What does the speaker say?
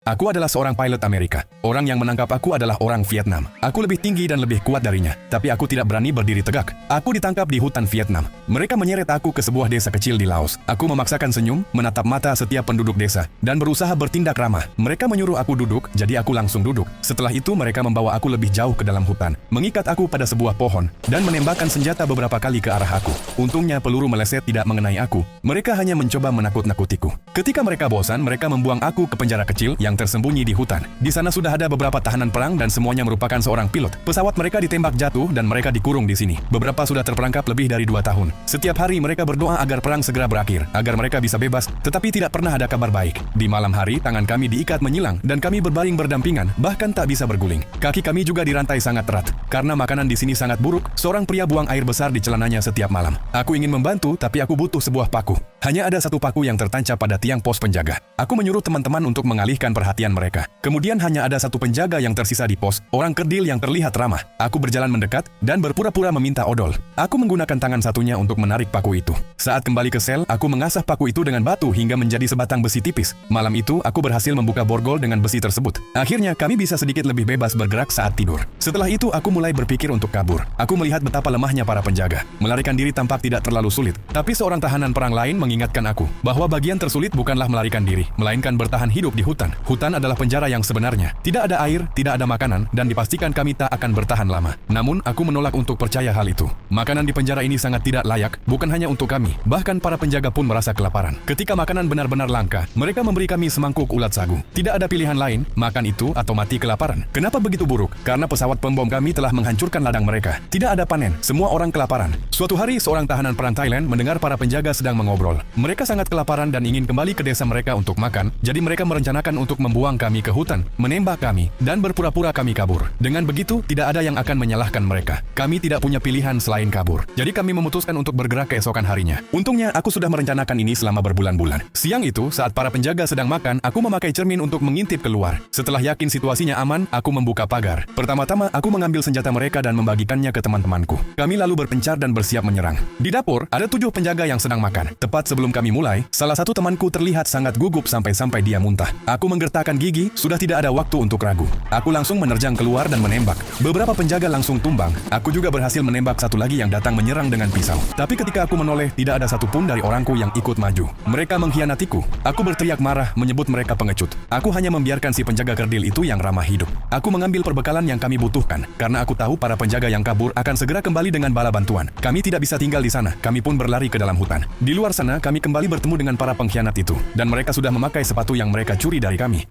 Aku adalah seorang pilot Amerika. Orang yang menangkap aku adalah orang Vietnam. Aku lebih tinggi dan lebih kuat darinya, tapi aku tidak berani berdiri tegak. Aku ditangkap di hutan Vietnam. Mereka menyeret aku ke sebuah desa kecil di Laos. Aku memaksakan senyum, menatap mata setiap penduduk desa, dan berusaha bertindak ramah. Mereka menyuruh aku duduk, jadi aku langsung duduk. Setelah itu mereka membawa aku lebih jauh ke dalam hutan, mengikat aku pada sebuah pohon, dan menembakkan senjata beberapa kali ke arah aku. Untungnya peluru meleset tidak mengenai aku. Mereka hanya mencoba menakut-nakutiku. Ketika mereka bosan, mereka membuang aku ke penjara kecil yang tersembunyi di hutan. Di sana sudah ada beberapa tahanan perang dan semuanya merupakan seorang pilot. Pesawat mereka ditembak jatuh dan mereka dikurung di sini. Beberapa sudah terperangkap lebih dari 2 tahun. Setiap hari mereka berdoa agar perang segera berakhir, agar mereka bisa bebas, tetapi tidak pernah ada kabar baik. Di malam hari, tangan kami diikat menyilang dan kami berbaring berdampingan, bahkan tak bisa berguling. Kaki kami juga dirantai sangat erat. Karena makanan di sini sangat buruk, seorang pria buang air besar di celananya setiap malam. Aku ingin membantu, tapi aku butuh sebuah paku. Hanya ada satu paku yang tertancap pada tiang pos penjaga. Aku menyuruh teman-teman untuk mengalihkan perhatian mereka. Kemudian hanya ada satu penjaga yang tersisa di pos, orang kerdil yang terlihat ramah. Aku berjalan mendekat dan berpura-pura meminta odol. Aku menggunakan tangan satunya untuk menarik paku itu. Saat kembali ke sel, aku mengasah paku itu dengan batu hingga menjadi sebatang besi tipis. Malam itu, aku berhasil membuka borgol dengan besi tersebut. Akhirnya, kami bisa sedikit lebih bebas bergerak saat tidur. Setelah itu, aku mulai berpikir untuk kabur. Aku melihat betapa lemahnya para penjaga. Melarikan diri tampak tidak terlalu sulit. Tapi seorang tahanan perang lain mengingatkan aku bahwa bagian tersulit bukanlah melarikan diri, melainkan bertahan hidup di hutan. Hutan adalah penjara yang sebenarnya. Tidak ada air, tidak ada makanan, dan dipastikan kami tak akan bertahan lama. Namun, aku menolak untuk percaya hal itu. Makanan di penjara ini sangat tidak layak, bukan hanya untuk kami. Bahkan para penjaga pun merasa kelaparan. Ketika makanan benar-benar langka, mereka memberi kami semangkuk ulat sagu. Tidak ada pilihan lain, makan itu atau mati kelaparan. Kenapa begitu buruk? Karena pesawat pembom kami telah menghancurkan ladang mereka. Tidak ada panen, semua orang kelaparan. Suatu hari, seorang tahanan perang Thailand mendengar para penjaga sedang mengobrol. Mereka sangat kelaparan dan ingin kembali ke desa mereka untuk makan, jadi mereka merencanakan untuk membuang kami ke hutan, menembak kami, dan berpura-pura kami kabur. Dengan begitu, tidak ada yang akan menyalahkan mereka. Kami tidak punya pilihan selain kabur. Jadi kami memutuskan untuk bergerak keesokan harinya. Untungnya, aku sudah merencanakan ini selama berbulan-bulan. Siang itu, saat para penjaga sedang makan, aku memakai cermin untuk mengintip keluar. Setelah yakin situasinya aman, aku membuka pagar. Pertama-tama, aku mengambil senjata mereka dan membagikannya ke teman-temanku. Kami lalu berpencar dan bersiap menyerang. Di dapur, ada 7 penjaga yang sedang makan. Tepat sebelum kami mulai, salah satu temanku terlihat sangat gugup sampai dia muntah. Aku menggertakkan gigi, sudah tidak ada waktu untuk ragu. Aku langsung menerjang keluar dan menembak. Beberapa penjaga langsung tumbang. Aku juga berhasil menembak satu lagi yang datang menyerang dengan pisau. Tapi ketika aku menoleh, tidak ada satupun dari orangku yang ikut maju. Mereka mengkhianatiku. Aku berteriak marah, menyebut mereka pengecut. Aku hanya membiarkan si penjaga kerdil itu yang ramah hidup. Aku mengambil perbekalan yang kami butuhkan, karena aku tahu para penjaga yang kabur akan segera kembali dengan bala bantuan. Kami tidak bisa tinggal di sana. Kami pun berlari ke dalam hutan. Di luar sana, kami kembali bertemu dengan para pengkhianat itu, dan mereka sudah memakai sepatu yang mereka curi dari kami.